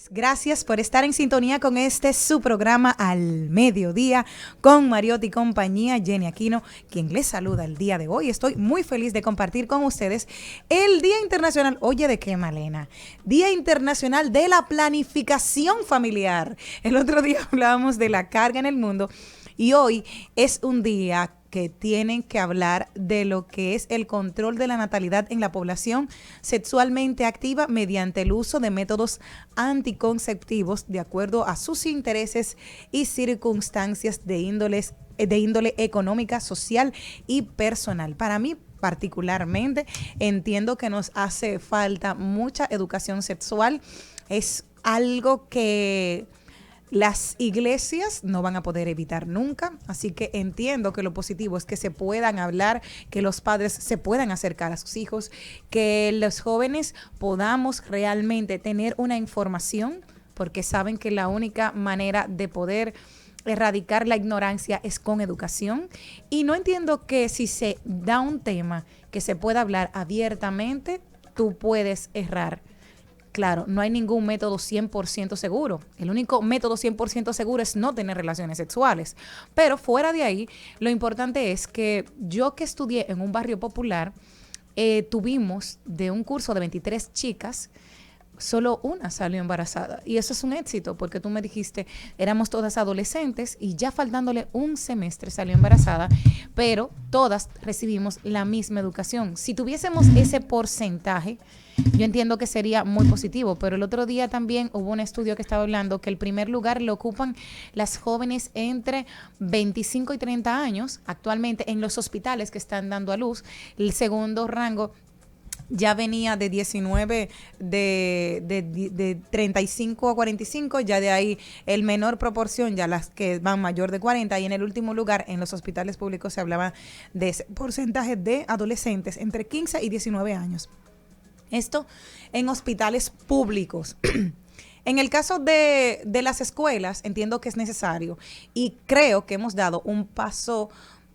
Gracias por estar en sintonía con su programa Al Mediodía con Mariotti y compañía. Jenny Aquino, quien les saluda el día de hoy. Estoy muy feliz de compartir con ustedes el Día Internacional, oye, ¿de qué, Malena? Día Internacional de la Planificación Familiar. El otro día hablábamos de la carga en el mundo y hoy es un día que tienen que hablar de lo que es el control de la natalidad en la población sexualmente activa mediante el uso de métodos anticonceptivos de acuerdo a sus intereses y circunstancias de índole económica, social y personal. Para mí, particularmente, entiendo que nos hace falta mucha educación sexual. Es algo que las iglesias no van a poder evitar nunca, así que entiendo que lo positivo es que se puedan hablar, que los padres se puedan acercar a sus hijos, que los jóvenes podamos realmente tener una información, porque saben que la única manera de poder erradicar la ignorancia es con educación. Y no entiendo que si se da un tema que se pueda hablar abiertamente, tú puedes errar. Claro, no hay ningún método 100% seguro. El único método 100% seguro es no tener relaciones sexuales. Pero fuera de ahí, lo importante es que yo que estudié en un barrio popular, tuvimos de un curso de 23 chicas, solo una salió embarazada. Y eso es un éxito, porque tú me dijiste, éramos todas adolescentes y ya faltándole un semestre salió embarazada, pero todas recibimos la misma educación. Si tuviésemos ese porcentaje, yo entiendo que sería muy positivo, pero el otro día también hubo un estudio que estaba hablando que el primer lugar lo ocupan las jóvenes entre 25 y 30 años actualmente en los hospitales que están dando a luz. El segundo rango ya venía de 19, de 35 a 45, ya de ahí el menor proporción, ya las que van mayor de 40, y en el último lugar, en los hospitales públicos se hablaba de ese porcentaje de adolescentes entre 15 y 19 años. Esto en hospitales públicos. En el caso de las escuelas, entiendo que es necesario y creo que hemos dado un paso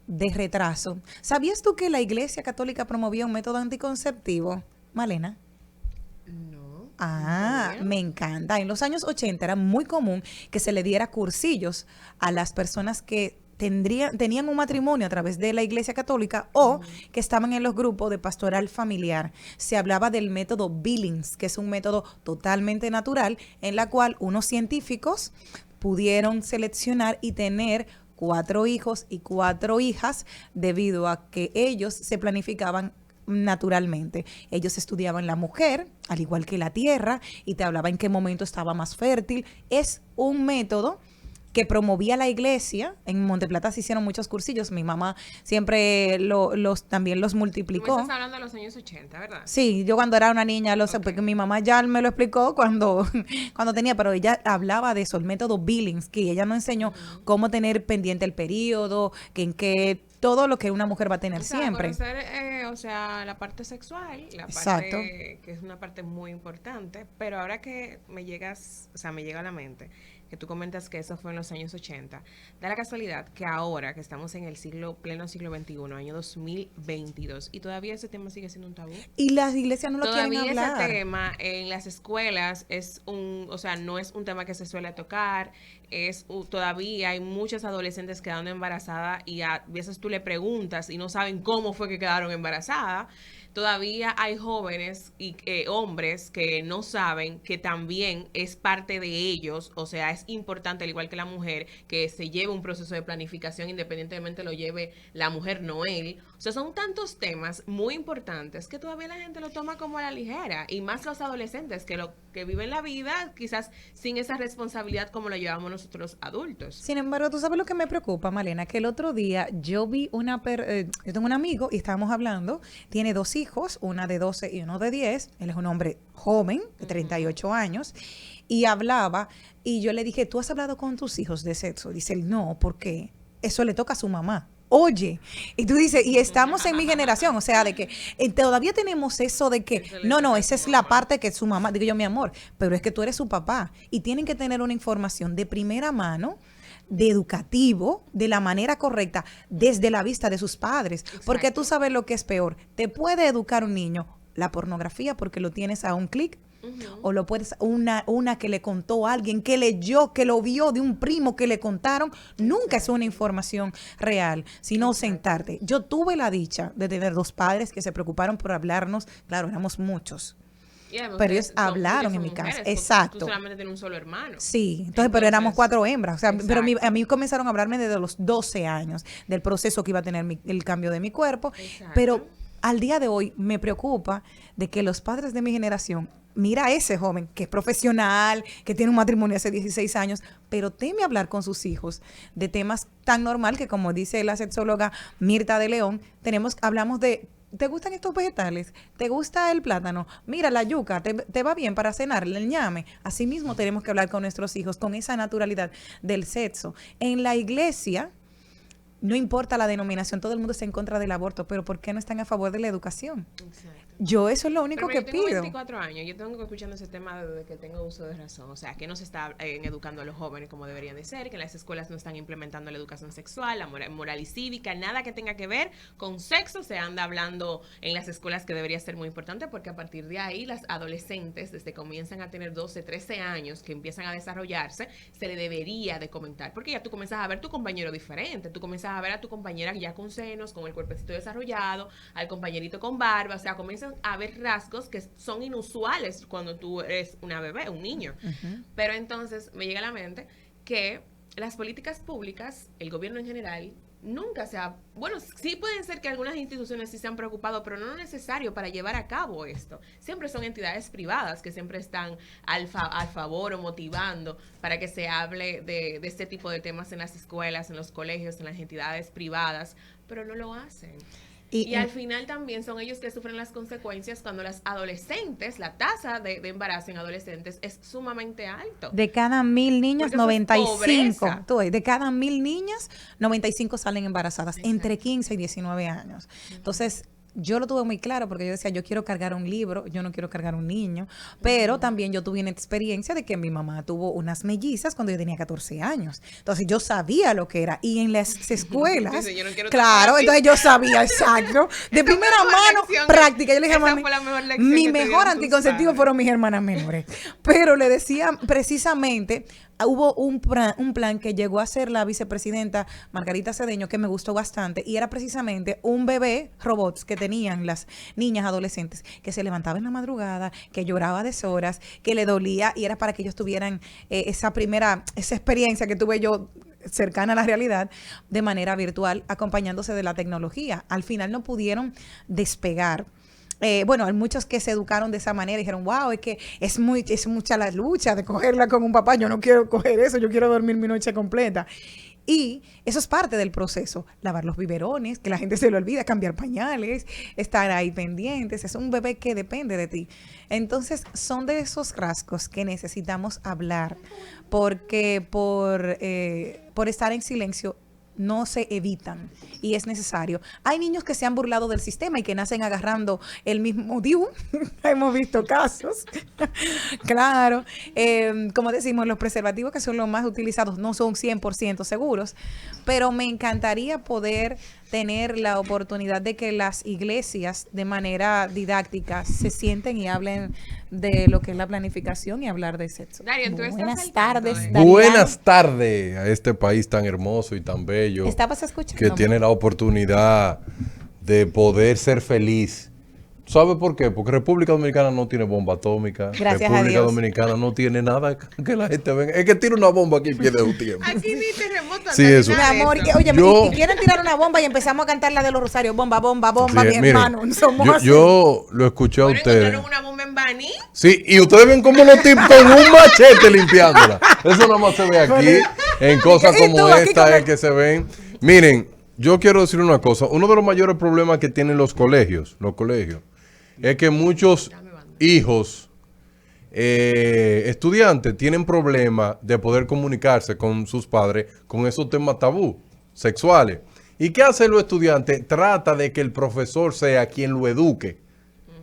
de retraso. ¿Sabías tú que la Iglesia Católica promovía un método anticonceptivo, Malena? No. Me encanta. En los años 80 era muy común que se le diera cursillos a las personas que tenían un matrimonio a través de la Iglesia Católica o que estaban en los grupos de pastoral familiar. Se hablaba del método Billings, que es un método totalmente natural en la cual unos científicos pudieron seleccionar y tener 4 hijos y 4 hijas debido a que ellos se planificaban naturalmente. Ellos estudiaban la mujer, al igual que la tierra, y te hablaba en qué momento estaba más fértil. Es un método que promovía la iglesia. En Monteplata se hicieron muchos cursillos. Mi mamá siempre también los multiplicó. Tú me estás hablando de los años 80, ¿verdad? Sí, yo cuando era una niña lo sé, porque mi mamá ya me lo explicó cuando tenía, pero ella hablaba de eso, el método Billings, que ella nos enseñó cómo tener pendiente el periodo, todo lo que una mujer va a tener siempre. Conocer, la parte sexual, la parte que es una parte muy importante, pero ahora que me llega a la mente que tú comentas que eso fue en los años 80, da la casualidad que ahora que estamos en el pleno siglo XXI, año 2022, y todavía ese tema sigue siendo un tabú. Y las iglesias no lo quieren hablar. Todavía ese tema en las escuelas no es un tema que se suele tocar, todavía hay muchas adolescentes quedando embarazadas y a veces tú le preguntas y no saben cómo fue que quedaron embarazadas. Todavía hay jóvenes y hombres que no saben que también es parte de ellos, o sea, es importante, al igual que la mujer, que se lleve un proceso de planificación independientemente lo lleve la mujer, no él. O sea, son tantos temas muy importantes que todavía la gente lo toma como a la ligera, y más los adolescentes que viven la vida quizás sin esa responsabilidad como lo llevamos nosotros adultos. Sin embargo, tú sabes lo que me preocupa, Malena, que el otro día yo vi yo tengo un amigo y estábamos hablando, tiene 2 hijos, una de 12 y uno de 10, él es un hombre joven, de 38 años, y hablaba, y yo le dije, ¿tú has hablado con tus hijos de sexo? Dice él, no, ¿por qué? Eso le toca a su mamá. Oye, y tú dices, y estamos en mi generación, o sea, de que todavía tenemos eso de que, no, esa es la parte que su mamá, digo yo, mi amor, pero es que tú eres su papá, y tienen que tener una información de primera mano, de educativo, de la manera correcta, desde la vista de sus padres. Exacto. Porque tú sabes lo que es peor. Te puede educar un niño la pornografía porque lo tienes a un clic. o lo puedes, una que le contó a alguien, que leyó, que lo vio de un primo que le contaron, nunca es una información real, sino sentarte. Yo tuve la dicha de tener 2 padres que se preocuparon por hablarnos, claro, éramos muchos. Pero ellos hablaron en mi casa. Exacto. Tú solamente tienes un solo hermano. Sí, entonces pero éramos 4 hembras. O sea, pero a mí comenzaron a hablarme desde los 12 años del proceso que iba a tener el cambio de mi cuerpo. Exacto. Pero al día de hoy me preocupa de que los padres de mi generación, mira a ese joven que es profesional, que tiene un matrimonio hace 16 años, pero teme hablar con sus hijos de temas tan normal que, como dice la sexóloga Mirta de León, hablamos de: ¿te gustan estos vegetales? ¿Te gusta el plátano? Mira, la yuca, ¿te va bien para cenar? El ñame. Así mismo tenemos que hablar con nuestros hijos con esa naturalidad del sexo. En la iglesia, no importa la denominación, todo el mundo está en contra del aborto, pero ¿por qué no están a favor de la educación? Exacto. Yo eso es lo único que pido. Yo tengo 24 años, yo tengo escuchando ese tema desde que tengo uso de razón, o sea, que no se está educando a los jóvenes como deberían de ser, que las escuelas no están implementando la educación sexual, la moral y cívica, nada que tenga que ver con sexo se anda hablando en las escuelas, que debería ser muy importante, porque a partir de ahí las adolescentes, desde que comienzan a tener 12, 13 años, que empiezan a desarrollarse, se le debería de comentar, porque ya tú comienzas a ver tu compañero diferente, tú comienzas a ver a tu compañera ya con senos, con el cuerpecito desarrollado, al compañerito con barba, o sea, comienzan a ver rasgos que son inusuales cuando tú eres una bebé, un niño. Pero entonces me llega a la mente que las políticas públicas, el gobierno en general, nunca se ha... Bueno, sí pueden ser que algunas instituciones sí se han preocupado, pero no es necesario para llevar a cabo esto. Siempre son entidades privadas que siempre están al favor o motivando para que se hable de este tipo de temas en las escuelas, en los colegios, en las entidades privadas, pero no lo hacen. Y al final también son ellos que sufren las consecuencias cuando las adolescentes, la tasa de embarazo en adolescentes es sumamente alto. De cada 1000 niñas, 95, de cada 1000 niñas, 95 salen embarazadas. Exacto. Entre 15 y 19 años. Entonces, yo lo tuve muy claro porque yo decía, yo quiero cargar un libro, yo no quiero cargar un niño, pero también yo tuve una experiencia de que mi mamá tuvo unas mellizas cuando yo tenía 14 años. Entonces yo sabía lo que era. Y en las escuelas, claro, entonces yo sabía, exacto, de primera mano, práctica. Yo le dije a mami, mi mejor anticonceptivo fueron mis hermanas menores. Pero le decía precisamente... Hubo un plan que llegó a ser la vicepresidenta Margarita Cedeño, que me gustó bastante, y era precisamente un bebé robots que tenían las niñas adolescentes, que se levantaba en la madrugada, que lloraba a deshoras, que le dolía, y era para que ellos tuvieran esa experiencia que tuve yo cercana a la realidad, de manera virtual, acompañándose de la tecnología. Al final no pudieron despegar. Bueno, hay muchos que se educaron de esa manera y dijeron, wow, es que es mucha la lucha de cogerla con un papá, yo no quiero coger eso, yo quiero dormir mi noche completa. Y eso es parte del proceso, lavar los biberones, que la gente se lo olvida, cambiar pañales, estar ahí pendientes, es un bebé que depende de ti. Entonces, son de esos rasgos que necesitamos hablar, porque por estar en silencio no se evitan y es necesario. Hay niños que se han burlado del sistema y que nacen agarrando el mismo DIU. Hemos visto casos. Claro. Como decimos, los preservativos, que son los más utilizados, no son 100% seguros, pero me encantaría poder tener la oportunidad de que las iglesias de manera didáctica se sienten y hablen de lo que es la planificación y hablar de sexo. Darío, buenas tardes, Darío. Buenas tardes a este país tan hermoso y tan bello. ¿Estabas escuchando? Que tiene la oportunidad de poder ser feliz. ¿Sabe por qué? Porque República Dominicana no tiene bomba atómica. Gracias República a Dios. Dominicana no tiene nada que la gente venga. Es que tira una bomba aquí y pierde un tiempo. Aquí ni terremoto. Sí, eso. Mi amor, oye, y quieren tirar una bomba y empezamos a cantar la de los Rosarios. Bomba, bomba, bomba, Sí, mi miren, hermano. Somos así. yo lo escuché a ustedes. ¿Encontraron una bomba en Bani? Sí, y ustedes ven como los tipos con un machete limpiándola. Eso nada más se ve aquí, en cosas como esta, que se ven. Miren, yo quiero decir una cosa. Uno de los mayores problemas que tienen los colegios, es que muchos hijos, estudiantes, tienen problemas de poder comunicarse con sus padres con esos temas tabú, sexuales. ¿Y qué hacen los estudiantes? Trata de que el profesor sea quien lo eduque.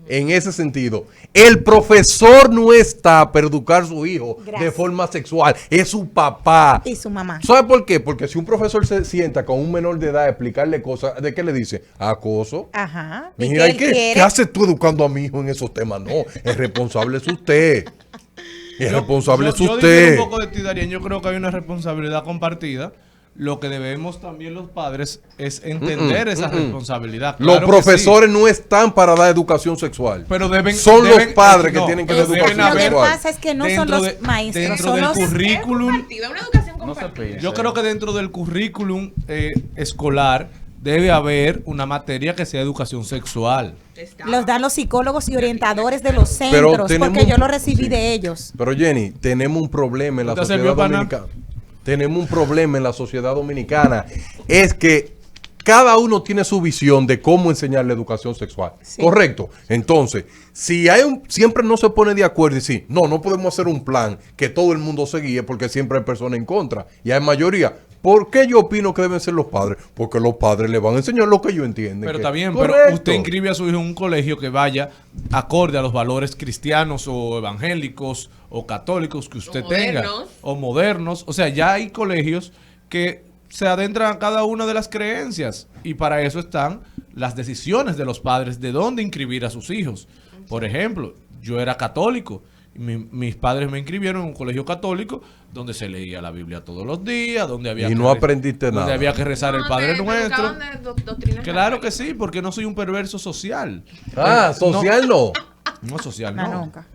en ese sentido. El profesor no está para educar a su hijo de forma sexual, es su papá. Y su mamá. ¿Sabe por qué? Porque si un profesor se sienta con un menor de edad a explicarle cosas, ¿de qué le dice? Acoso. Ajá. Mira, ¿qué haces tú educando a mi hijo en esos temas? No, el responsable es usted. El responsable es Yo usted. difiero un poco de ti, Darien. Yo creo que hay una responsabilidad compartida. Lo que debemos también los padres es entender esa responsabilidad. Los Claro profesores no están para dar educación sexual. Pero deben, son deben, los padres no, que tienen que dar deben educación Lo que sexual. pasa es que no son Dentro los maestros, dentro son del los... currículum. Es una educación compartida. Yo creo que dentro del currículum escolar debe haber una materia que sea educación sexual. Los dan los psicólogos y orientadores de los Pero centros, porque yo lo recibí de ellos. Pero Jenny, tenemos un problema en la ¿No te sociedad sirvió para nada? dominicana. Tenemos un problema en la sociedad dominicana. Es que cada uno tiene su visión de cómo enseñar la educación sexual. Sí. Correcto. Entonces, si hay siempre no se pone de acuerdo y sí, no podemos hacer un plan que todo el mundo se guíe porque siempre hay personas en contra y hay mayoría. ¿Por qué yo opino que deben ser los padres? Porque los padres le van a enseñar lo que ellos entienden. Pero que está bien, correcto. pero usted inscribe a su hijo en un colegio que vaya acorde a los valores cristianos o evangélicos o católicos que usted tenga. O modernos. O sea, ya hay colegios que se adentran a cada una de las creencias. Y para eso están las decisiones de los padres de dónde inscribir a sus hijos. Por ejemplo, yo era católico. Mis padres me inscribieron en un colegio católico donde se leía la Biblia todos los días, donde había y no aprendiste nada. Donde había que rezar el Padre Nuestro. Claro Claro que sí, porque no soy un perverso social. Social no. No social, no. Nunca.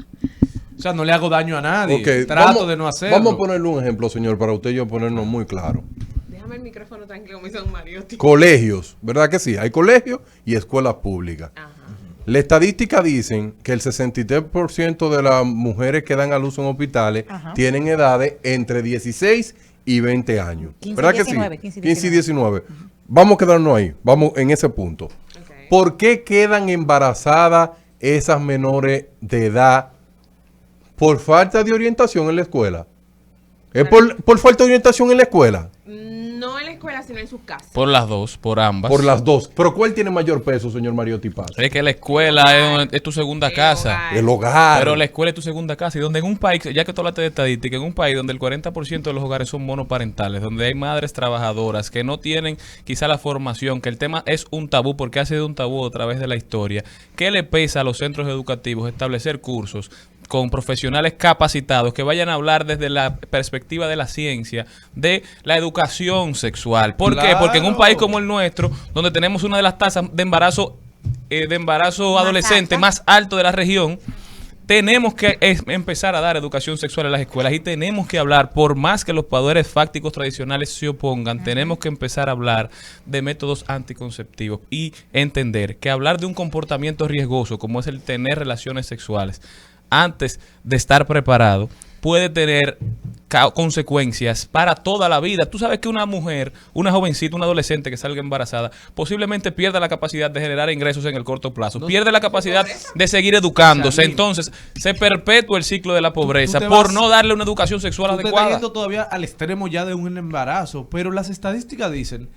O sea, no le hago daño a nadie. Okay, Trato de no hacerlo. Vamos a ponerle un ejemplo, señor, para usted y yo ponernos muy claro. Déjame el micrófono tranquilo, me hizo un Mariotti. Colegios, ¿verdad que sí? Hay colegios y escuelas públicas. Ajá. La estadística dicen que el 63% de las mujeres que dan a luz en hospitales tienen edades entre 16 y 20 años. 15, ¿Verdad 19, que sí? 15 y 15 y 19. Vamos a quedarnos ahí, vamos en ese punto. Okay. ¿Por qué quedan embarazadas esas menores de edad por falta de orientación en la escuela? ¿Es por falta de orientación en la escuela? No en la escuela, sino en sus casas. Por las dos, por ambas. Por las dos. ¿Pero cuál tiene mayor peso, señor Mariotti Paz? Es que la escuela es tu segunda casa. hogar. El hogar. Pero la escuela es tu segunda casa. Y donde en un país, ya que tú hablaste de estadística, en un país donde el 40% de los hogares son monoparentales, donde hay madres trabajadoras que no tienen quizá la formación, que el tema es un tabú porque ha sido un tabú a través de la historia, ¿qué le pesa a los centros educativos establecer cursos con profesionales capacitados que vayan a hablar desde la perspectiva de la ciencia, de la educación sexual? ¿Por qué? Porque en un país como el nuestro, donde tenemos una de las tasas de embarazo adolescente más alto de la región, tenemos que empezar a dar educación sexual en las escuelas y tenemos que hablar, por más que los poderes fácticos tradicionales se opongan, tenemos que empezar a hablar de métodos anticonceptivos y entender que hablar de un comportamiento riesgoso como es el tener relaciones sexuales antes de estar preparado puede tener consecuencias para toda la vida. Tú sabes que una mujer, una jovencita, una adolescente que salga embarazada, posiblemente pierda la capacidad de generar ingresos en el corto plazo, pierde la capacidad de seguir educándose, entonces se perpetúa el ciclo de la pobreza por no darle una educación sexual adecuada. Tú te estás yendo todavía al extremo ya de un embarazo, pero las estadísticas dicen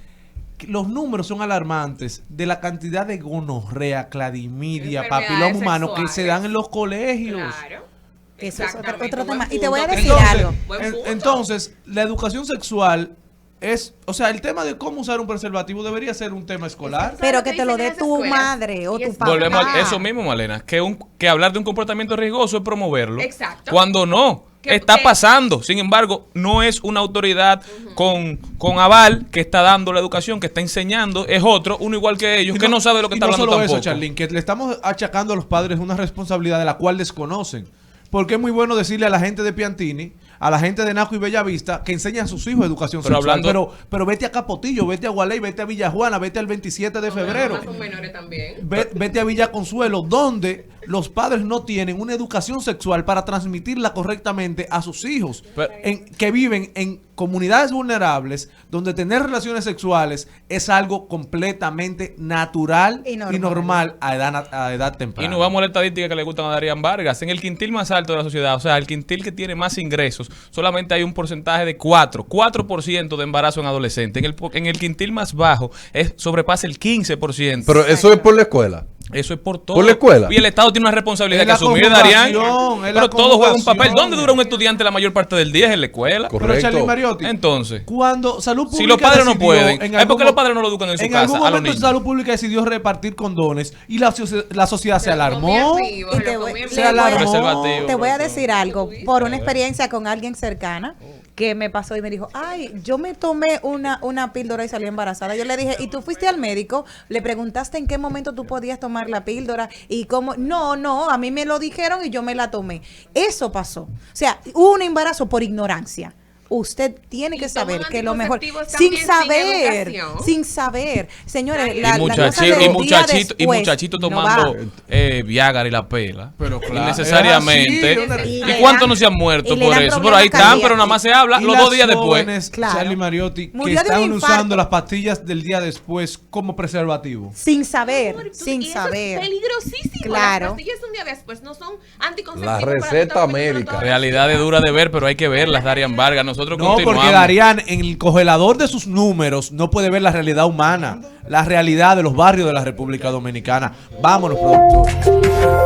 que los números son alarmantes de la cantidad de gonorrea, clamidia, papiloma humano que se dan en los colegios. Claro. Eso es otro Exactamente, tema. buen Y te voy a punto. decir Entonces, algo. Buen punto. entonces, la educación sexual es, o sea, el tema de cómo usar un preservativo debería ser un tema escolar. Pero que te lo dicen dé las tu escuelas. madre o Y tu es- papá. Volvemos a eso mismo, Malena, que hablar de un comportamiento riesgoso es promoverlo. Exacto. Cuando no. Está pasando, sin embargo, no es una autoridad con aval que está dando la educación, que está enseñando, es otro, uno igual que ellos, que no sabe lo que está hablando solo tampoco. eso, Charlene, que le estamos achacando a los padres una responsabilidad de la cual desconocen. Porque es muy bueno decirle a la gente de Piantini, a la gente de Naco y Bellavista, que enseñan a sus hijos educación Pero sexual. hablando- Pero vete a Capotillo, vete a Gualey, vete a Villajuana, vete al 27 de febrero. Los demás son menores también. Vete a Villa Consuelo, donde los padres no tienen una educación sexual para transmitirla correctamente a sus hijos, Pero- que viven en comunidades vulnerables, donde tener relaciones sexuales es algo completamente natural Y y normal. normal a edad temprana. Y nos vamos a la estadística que le gustan a Darían Vargas. En el quintil más alto de la sociedad, o sea, el quintil que tiene más ingresos, solamente hay un porcentaje de 4% de embarazo en adolescente. En el quintil más bajo sobrepasa el 15%. Pero eso es por la escuela. Eso es por todo. ¿Por la escuela? Y el Estado tiene una responsabilidad que asumir, Darían. Pero todo juega un papel. ¿Dónde dura un estudiante la mayor parte del día? Es en la escuela. Correcto. Pero Charlie Mariotti, Entonces, cuando Salud Pública si los padres no decidió, pueden, ¿por qué los padres no lo educan en su en casa algún a los momento niños? Salud Pública decidió repartir condones y la sociedad se alarmó. Y te voy- Se le voy a- alarmó. Preservativo. te voy a decir algo por una experiencia con alguien cercana que me pasó y me dijo, ay, yo me tomé una píldora y salí embarazada. Yo le dije, ¿y tú fuiste al médico? Le preguntaste en qué momento tú podías tomar la píldora y cómo. No, a mí me lo dijeron y yo me la tomé. Eso pasó. O sea, hubo un embarazo por ignorancia. Usted tiene que saber que lo mejor, sin saber, señores, Y muchachito tomando Viagra y la pela. Pero claro, innecesariamente. es así, ¿Y cuántos no se han muerto y le por dan eso? Pero problemas ahí están, cardíacos. pero nada más se habla Y los las 2 días después. jóvenes, Claro. Charlie Mariotti, que Murió de un están infarto. usando las pastillas del día después como preservativo. sin saber, sin y eso saber. es peligrosísimo. Claro. Las pastillas un día después no son anticonceptivos. La para receta tú estar médica. toda la Realidad es dura de ver, pero hay que verlas, Darían Vargas. Nosotros No, continuamos. porque Darían, en el congelador de sus números, no puede ver la realidad humana, la realidad de los barrios de la República Dominicana. Vámonos, productor.